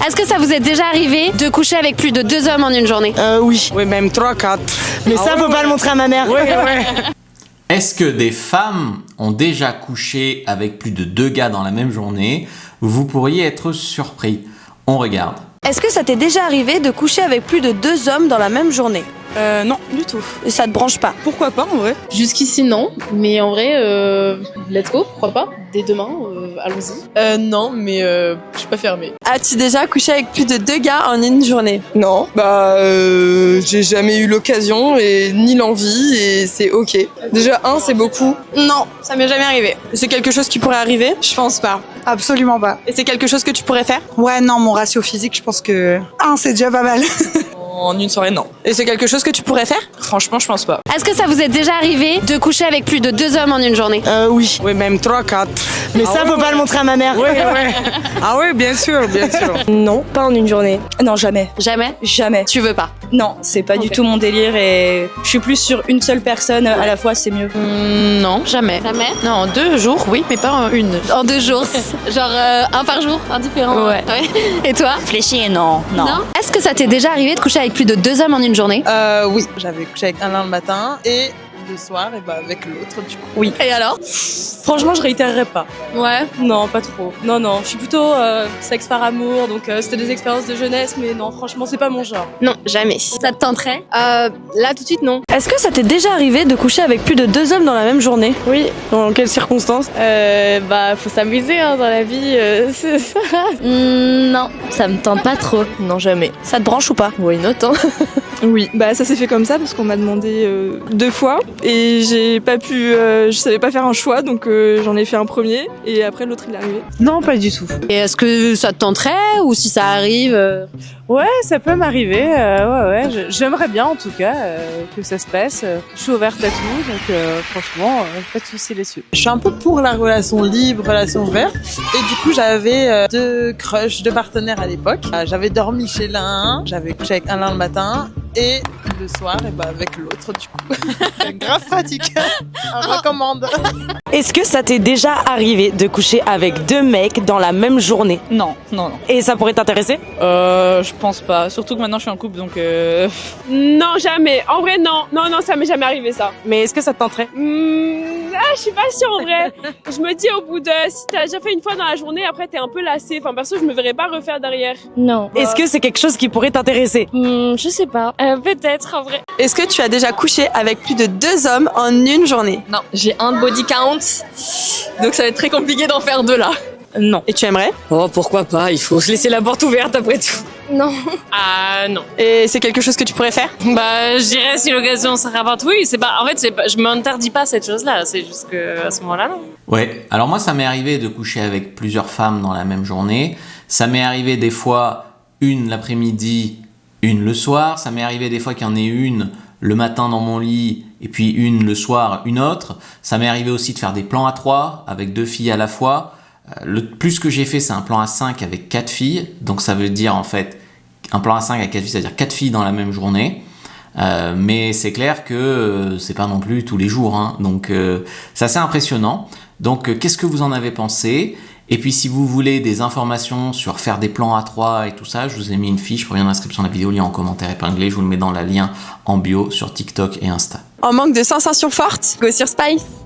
Est-ce que ça vous est déjà arrivé de coucher avec plus de 2 hommes en une journée? Oui. Oui, même 3, 4. Mais ça, faut pas le montrer à ma mère. Ouais, ouais. Est-ce que des femmes ont déjà couché avec plus de 2 gars dans la même journée? Vous pourriez être surpris. On regarde. Est-ce que ça t'est déjà arrivé de coucher avec plus de 2 hommes dans la même journée? Non, du tout. Ça te branche pas? Pourquoi pas en vrai? Jusqu'ici non, mais en vrai, let's go, pourquoi pas? Dès demain, allons-y. Non, mais je suis pas fermée. As-tu déjà couché avec plus de 2 gars en une journée? Non, j'ai jamais eu l'occasion et ni l'envie et c'est ok. Déjà c'est beaucoup. Non, ça m'est jamais arrivé. C'est quelque chose qui pourrait arriver? Je pense pas. Absolument pas. Et c'est quelque chose que tu pourrais faire? Ouais, non, mon ratio physique, je pense que 1, c'est déjà pas mal. En une soirée, non. Et c'est quelque chose que tu pourrais faire? Franchement, je pense pas. Est-ce que ça vous est déjà arrivé de coucher avec plus de 2 hommes en une journée? Oui. Oui, même 3, 4. Mais ça, faut pas le montrer à ma mère. Ouais, ouais. Ah oui, bien sûr, bien sûr. Non, pas en une journée. Non, jamais. Jamais? Jamais. Tu veux pas? Non, c'est pas du tout mon délire et je suis plus sur une seule personne à la fois, c'est mieux. Non, jamais. Jamais? Non, en 2 jours, oui, mais pas en une. En 2 jours? Genre un par jour, indifférent? Ouais. Et toi? Réfléchis, non. Est-ce que ça t'est déjà arrivé de coucher avec plus de 2 hommes en une journée? Oui, j'avais couché avec un le matin et le soir et avec l'autre du coup. Oui. Et alors? Franchement, je réitérerais pas. Ouais. Non, pas trop. Non, je suis plutôt sexe par amour, donc c'était des expériences de jeunesse, mais non, franchement, c'est pas mon genre. Non, jamais. Ça te tenterait? Là, tout de suite, non. Est-ce que ça t'est déjà arrivé de coucher avec plus de 2 hommes dans la même journée? Oui. Dans quelles circonstances? Faut s'amuser dans la vie, c'est ça. Non, ça me tente pas trop. Non, jamais. Ça te branche ou pas? Why not, hein? Oui, ça s'est fait comme ça parce qu'on m'a demandé 2 fois et j'ai pas pu, je savais pas faire un choix donc j'en ai fait un premier et après l'autre il est arrivé. Non, pas du tout. Et est-ce que ça te tenterait ou si ça arrive? Ouais, ça peut m'arriver. Ouais, j'aimerais bien en tout cas que ça se passe. Je suis ouverte à tout, donc franchement, pas de soucis là-dessus. Je suis un peu pour la relation libre, relation ouverte. Et du coup, j'avais 2 crushs, 2 partenaires à l'époque. J'avais dormi chez l'un, j'avais couché avec un le matin et le soir avec l'autre du coup. Grave pratique. On recommande. Est-ce que ça t'est déjà arrivé de coucher avec 2 mecs dans la même journée? Non. Et ça pourrait t'intéresser? Je pense pas. Surtout que maintenant je suis en couple, donc Non, jamais. En vrai, non, ça m'est jamais arrivé ça. Mais est-ce que ça te tenterait? Je suis pas sûre en vrai. Je me dis au bout de, si t'as déjà fait une fois dans la journée, après t'es un peu lassé. Enfin perso, je me verrais pas refaire derrière. Non. Est-ce que c'est quelque chose qui pourrait t'intéresser? Je sais pas. Peut-être en vrai. Est-ce que tu as déjà couché avec plus de 2 hommes en une journée? Non, j'ai un body count. Donc ça va être très compliqué d'en faire 2 là. Non. Et tu aimerais? Oh, pourquoi pas, il faut se laisser la porte ouverte après tout. Non. Non. Et c'est quelque chose que tu pourrais faire? Je dirais si l'occasion se rapporte, oui. Je m'interdis pas cette chose-là. C'est juste que à ce moment-là, non. Ouais, alors moi ça m'est arrivé de coucher avec plusieurs femmes dans la même journée. Ça m'est arrivé des fois une l'après-midi, une le soir. Ça m'est arrivé des fois qu'il y en ait une le matin dans mon lit et puis une le soir, une autre. Ça m'est arrivé aussi de faire des plans à 3 avec 2 filles à la fois. Le plus que j'ai fait, c'est un plan à 5 avec 4 filles. Donc ça veut dire en fait un plan à 5 avec 4 filles, c'est-à-dire 4 filles dans la même journée. Mais c'est clair que c'est pas non plus tous les jours, hein. Donc c'est assez impressionnant. Donc qu'est-ce que vous en avez pensé? Et puis si vous voulez des informations sur faire des plans A3 et tout ça, je vous ai mis une fiche pour lien d'inscription de la vidéo, lien en commentaire épinglé, je vous le mets dans la lien en bio sur TikTok et Insta. En manque de sensations fortes, go sur Spice.